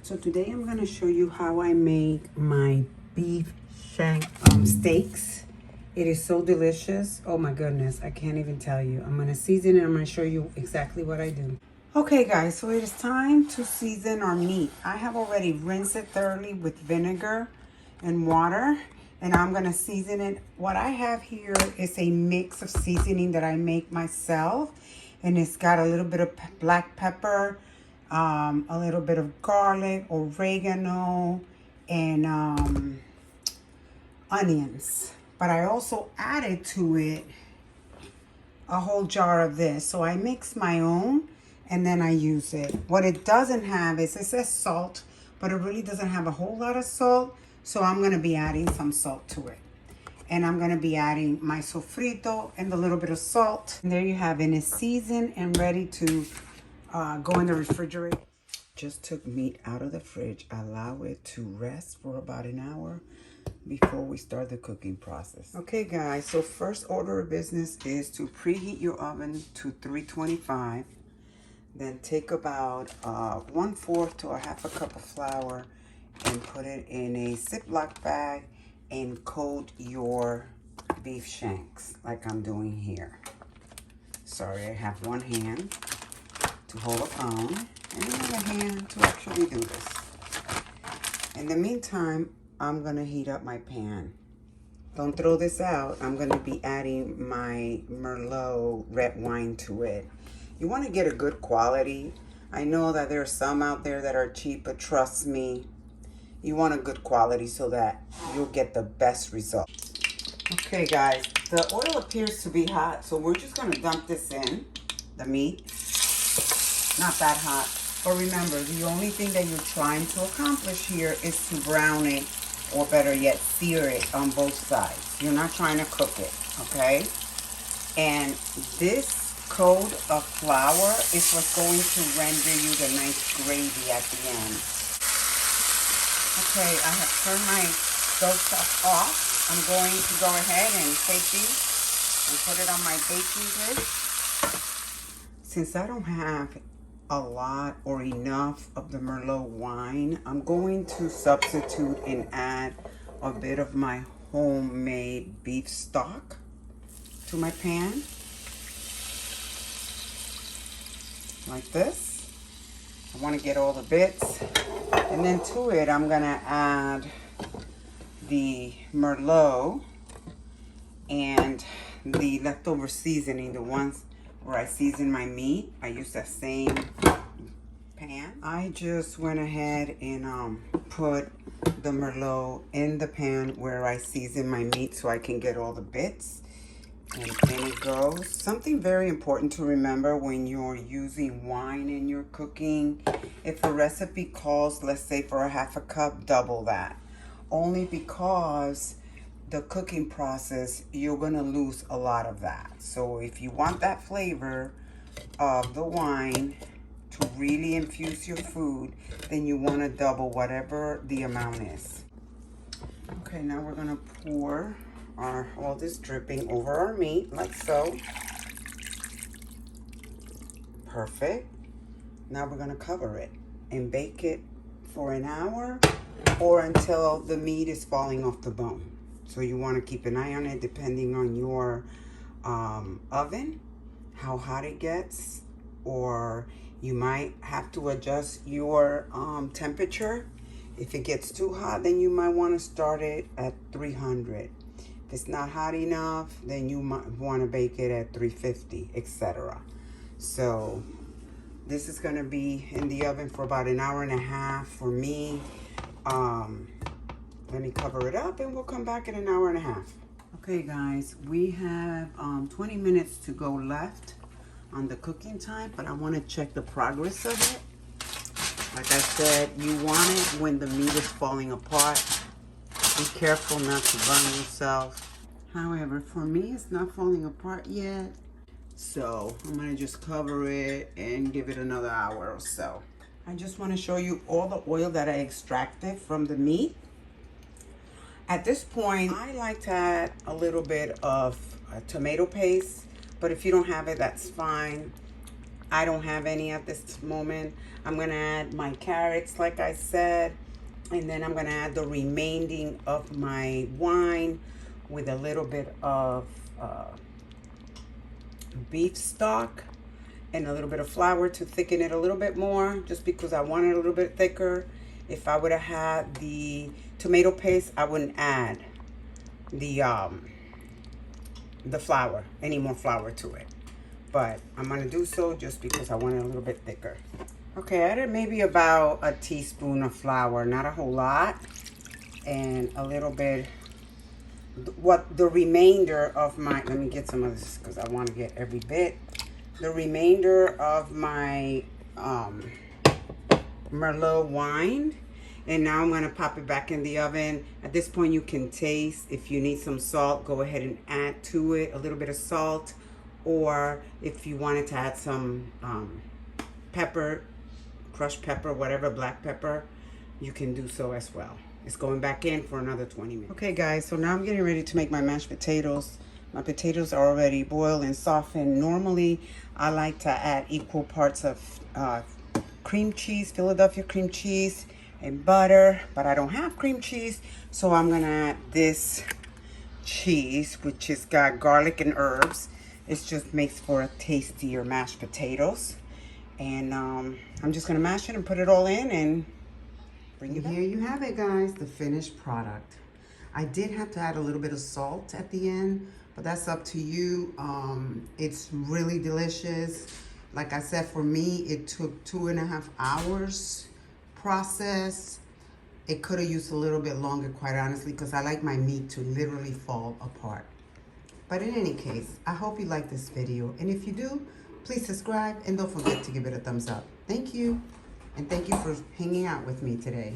So today I'm going to show you how I make my beef shank steaks. It is so delicious. Oh my goodness, I can't even tell you. I'm going to season it. I'm going to show you exactly what I do. Okay guys, so it is time to season our meat. I have already rinsed it thoroughly with vinegar and water, and I'm going to season it. What I have here is a mix of seasoning that I make myself, and it's got a little bit of black pepper, a little bit of garlic, oregano, and onions. But I also added to it a whole jar of this. So I mix my own and then I use it. What it doesn't have is, it says salt, but it really doesn't have a whole lot of salt. So I'm gonna be adding some salt to it. And I'm gonna be adding my sofrito and a little bit of salt. And there you have it. It's seasoned and ready to go in the refrigerator. Just took meat out of the fridge. Allow it to rest for about an hour before we start the cooking process. Okay guys, so first order of business is to preheat your oven to 325. Then take about 1/4 to a half a cup of flour and put it in a Ziploc bag and coat your beef shanks like I'm doing here. Sorry, I have one hand to hold a phone and another hand to actually do this. In the meantime, I'm gonna heat up my pan. Don't throw this out. I'm gonna be adding my Merlot red wine to it. You wanna get a good quality. I know that there are some out there that are cheap, but trust me, you want a good quality so that you'll get the best result. Okay guys, the oil appears to be hot, so we're just gonna dump this in, the meat. Not that hot. But remember, the only thing that you're trying to accomplish here is to brown it, or better yet, sear it on both sides. You're not trying to cook it, okay? And this coat of flour is what's going to render you the nice gravy at the end. Okay, I have turned my stove top off. I'm going to go ahead and take these and put it on my baking dish. Since I don't have a lot or enough of the Merlot wine, I'm going to substitute and add a bit of my homemade beef stock to my pan, like this. I want to get all the bits, and then to it I'm gonna add the Merlot and the leftover seasoning, the ones where I season my meat. I use that same pan. I just went ahead and put the Merlot in the pan where I season my meat so I can get all the bits. And in it goes. Something very important to remember when you're using wine in your cooking, if a recipe calls, let's say, for a half a cup, double that. Only because the cooking process, you're gonna lose a lot of that. So if you want that flavor of the wine to really infuse your food, then you want to double whatever the amount is. Okay, now we're gonna pour all this dripping over our meat, like so. Perfect. Now we're gonna cover it and bake it for an hour or until the meat is falling off the bone. So you want to keep an eye on it depending on your oven, how hot it gets, or you might have to adjust your temperature. If it gets too hot, then you might want to start it at 300. If it's not hot enough, then you might want to bake it at 350, etc. So this is going to be in the oven for about an hour and a half for me. Let me cover it up and we'll come back in an hour and a half. Okay guys, we have 20 minutes to go left on the cooking time, but I want to check the progress of it. Like I said, you want it when the meat is falling apart. Be careful not to burn yourself. However, for me, it's not falling apart yet. So I'm gonna just cover it and give it another hour or so. I just want to show you all the oil that I extracted from the meat. At this point, I like to add a little bit of tomato paste, but if you don't have it, that's fine. I don't have any at this moment. I'm gonna add my carrots, like I said, and then I'm gonna add the remaining of my wine with a little bit of beef stock and a little bit of flour to thicken it a little bit more, just because I want it a little bit thicker. If I would have had the tomato paste, I wouldn't add the flour, any more flour to it. But I'm gonna do so just because I want it a little bit thicker. Okay, I added maybe about a teaspoon of flour, not a whole lot, and a little bit, what the remainder of my, let me get some of this because I want to get every bit. The remainder of my Merlot wine. And now I'm going to pop it back in the oven. At this point, you can taste. If you need some salt, go ahead and add to it a little bit of salt. Or if you wanted to add some pepper, crushed pepper, whatever, black pepper, you can do so as well. It's going back in for another 20 minutes. Okay, guys, so now I'm getting ready to make my mashed potatoes. My potatoes are already boiled and softened. Normally, I like to add equal parts of cream cheese, Philadelphia cream cheese, and butter, but I don't have cream cheese, so I'm gonna add this cheese, which has got garlic and herbs. It just makes for a tastier mashed potatoes. And I'm just gonna mash it and put it all in and bring it back. Here you have it, guys, the finished product. I did have to add a little bit of salt at the end, but that's up to you. It's really delicious. Like I said, for me, it took 2.5 hours process. It could have used a little bit longer, quite honestly, because I like my meat to literally fall apart. But in any case, I hope you like this video. And if you do, please subscribe and don't forget to give it a thumbs up. Thank you. And thank you for hanging out with me today.